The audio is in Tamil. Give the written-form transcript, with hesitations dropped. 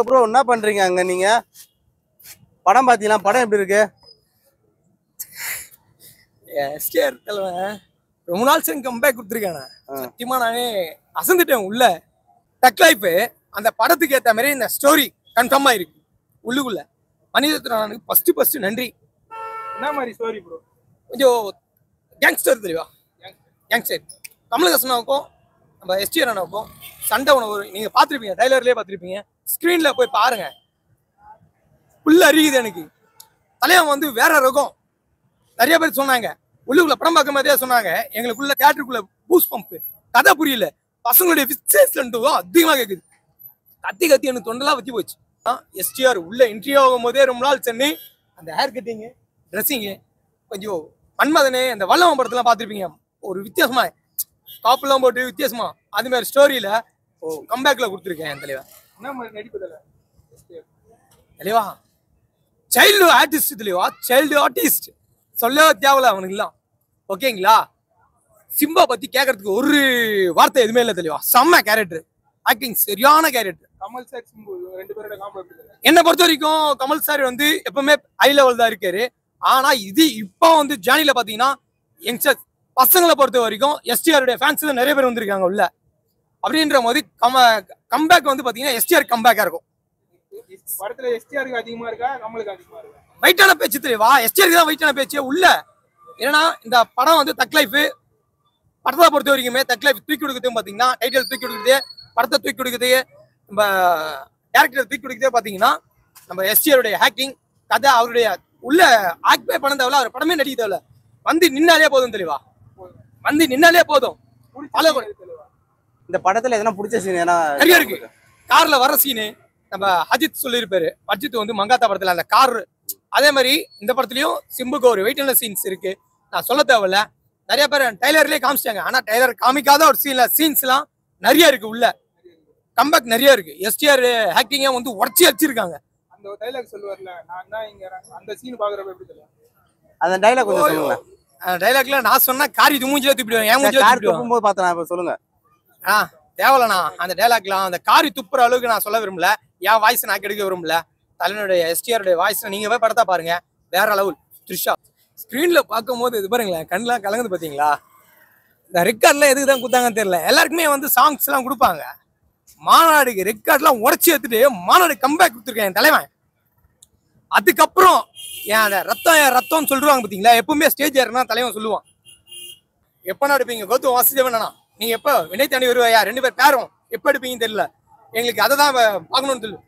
ப்ரோ என்ன பண்றீங்க அங்க நீங்க? படம் பாத்தீங்களா? படம் எப்படி இருக்கு? எஸ்டிஆர் தலைவன் ரொம்ப நாள் சேர்ந்து கம்பேக் கொடுத்துருக்கானே. சத்தியமா நானே அசந்துட்டேன் உள்ள. டக் லைஃப் அந்த படத்துக்கு ஏற்ற மாதிரி இந்த ஸ்டோரி கன்ஃபார்ம் ஆயிருக்கு உள்ளுக்குள்ள. மணிரத்னனுக்கு ஃபர்ஸ்ட் நன்றி. என்ன மாதிரி ஸ்டோரி ப்ரோ? கொஞ்சம் கேங்ஸ்டர் தெரியவா? கேங்ஸ்டர் கமலஹாசனாவுக்கும் நம்ம எஸ்டிஆர் அண்ணாவுக்கும் சண்டை உணவு நீங்க பார்த்துருப்பீங்க, ட்ரைலர்லேயே பார்த்துருப்பீங்க, ஸ்க்ரீனில் போய் பாருங்க. புல் அறியுது எனக்கு. தலைவன் வந்து வேற ரகம். நிறைய பேர் சொன்னாங்க உள்ளுக்குள்ள படம் பார்க்கும் போதே சொன்னாங்க எங்களுக்குள்ள தியேட்டருக்குள்ள பூஸ் பம்ப் கதை புரியல, பசங்களுடைய விசேஷம் அதிகமாக கேட்குது. கத்தி எனக்கு தொண்டெல்லாம் வச்சு போச்சு. எஸ்டிஆர் உள்ள இன்ட்ரிவ் ஆகும் போதே ரொம்ப நாள் சென்னை அந்த ஹேர் கட்டிங்கு ட்ரெஸ்ஸிங்கு கொஞ்சம் மன்மதனே அந்த வல்லவன் படத்தெல்லாம் பார்த்துருப்பீங்க. ஒரு வித்தியாசமா காப்புலாம் போட்டு வித்தியாசமா அது மாதிரி ஸ்டோரியில கம்பேக்ல கொடுத்துருக்கேன் என் தலைவா. என்ன மாதிரி நடிப்பு தலைவா? சைல்டு ஆர்டிஸ்ட் தலைவா, சைல்டு ஆர்டிஸ்ட் சொல்லவே தேவையில்ல அவனுக்குலாம். ஓகேங்களா? சிம்பா பத்தி கேட்கறதுக்கு ஒரு வார்த்தை எதுவுமே இல்லை தலைவா. செம்ம கேரக்டர், ஆக்டிங் சரியான கேரக்டர். கமல் சார் சிம்பு ரெண்டு பேரோட காம்போ. என்னை பொறுத்த வரைக்கும் கமல் சார் வந்து எப்பவுமே ஹை லெவல் தான் இருக்காரு. ஆனா இது இப்போ வந்து ஜானில பாத்தீங்கன்னா யங்ஸ்டர்ஸ் பசங்களை பொறுத்த வரைக்கும் எஸ்டிஆருடைய ஃபேன்ஸ் நிறைய பேர் வந்திருக்காங்க உள்ள. அப்படின்ற போது கம்பேக் வந்து பாத்தீங்கன்னா எஸ்டிஆர் கம்பேக்கா இருக்கும். படத்துல எஸ்டிஆருக்கு அதிகமா இருக்கா கமலுக்கு அதிகமா இருக்கா? வெயிட்டான பேச்சு தெரியவா? எஸ்டிஆருக்கு தான் வெயிட்டான பேச்சு உள்ள. ஏன்னா இந்த படம் வந்து தக் லைஃப் படத்தை பொறுத்த வரைக்குமே தக் லைஃப் தூக்கி கொடுக்குறது பாத்தீங்கன்னா டைட்டில் தூக்கி கொடுக்குது, படத்தை தூக்கி கொடுக்குது, நம்ம டேரக்டர் தூக்கி கொடுக்குதே பாத்தீங்கன்னா நம்ம எஸ்டிஆருடைய ஹேக்கிங் கதை, அவருடைய உள்ள ஆக்பே பண்ண தேவையில்ல, அவர் படமே நடிக்க தேவையில்ல, வந்து நின்னாலே போதும் தெளிவா, வந்து நின்னாலே போதும். இந்த படத்துல எதனா பிடிச்ச சீன் நிறைய இருக்கு. கார்ல வர சீனு நம்ம அஜித் சொல்லியிருப்பாரு. அஜித் வந்து மங்காத்தா படத்துல அந்த கார், அதே மாதிரி இந்த படத்துலயும் சிம்புக்கு ஒரு வெயிட்டான சீன்ஸ் இருக்கு. நான் சொல்ல தேவையில்ல, நிறைய பேர் டைலர்லயே காமிச்சிட்டாங்க. ஆனா டைலர் காமிக்காத ஒரு சீன்ஸ் எல்லாம் நிறைய இருக்கு உள்ள. கம்பேக் நிறைய இருக்கு. எஸ்டிஆர் ஹேக்கிங்க வந்து உடச்சி அடிச்சிருக்காங்க. அந்த டைலாக் சொல்லுவார்ல, நான் தான் இங்க அந்த சீன் பாக்குறப்ப எப்படி தெரியும்? அந்த டைலாக் கொஞ்சம் சொல்லுங்க. டைலாக்ல நான் சொன்னா காரி மூஞ்சில துப்பிடுவேன், ஏன் மூஞ்சில துப்பும்போது பார்த்தேன். இப்ப சொல்லுங்க. தேவலண்ணா அந்த டைலாக்லாம் அந்த காரி துப்புற அளவுக்கு நான் சொல்ல விரும்பல. என் வாய்ஸ் நான் கெடுக்க விரும்பல. தலைவனுடைய எஸ்டிஆருடைய வாய்ஸ் நீங்க போய் படத்தா பாருங்க, வேற லெவல். த்ரிஷா ஸ்கிரீன்ல பார்க்கும் போது இது பாருங்களேன், கண்ணெல்லாம் கலங்குது பாத்தீங்களா? இந்த ரெக்கார்ட்லாம் எதுக்கு தான் கொடுத்தாங்கன்னு தெரியல. எல்லாருக்குமே வந்து சாங்ஸ் எல்லாம் கொடுப்பாங்க. மாநாடுக்கு ரெக்கார்ட்லாம் உடச்சி எடுத்துட்டு மாநாடு கம்பேக் கொடுத்துருக்கேன் என் தலைவன். அதுக்கப்புறம் என் ரத்தம்னு சொல்லுவாங்க பாத்தீங்களா? எப்பவுமே ஸ்டேஜ் ஏறினா தலைவன் சொல்லுவான், எப்ப நடிப்பீங்க கௌதம் வாசுதேவனா, நீங்க எப்ப வினை தாண்டி வருவாயா, ரெண்டு பேர் பேரும் எப்ப எடுப்பீங்கன்னு தெரியல, எங்களுக்கு அதை தான் பார்க்கணும்னு சொல்லு.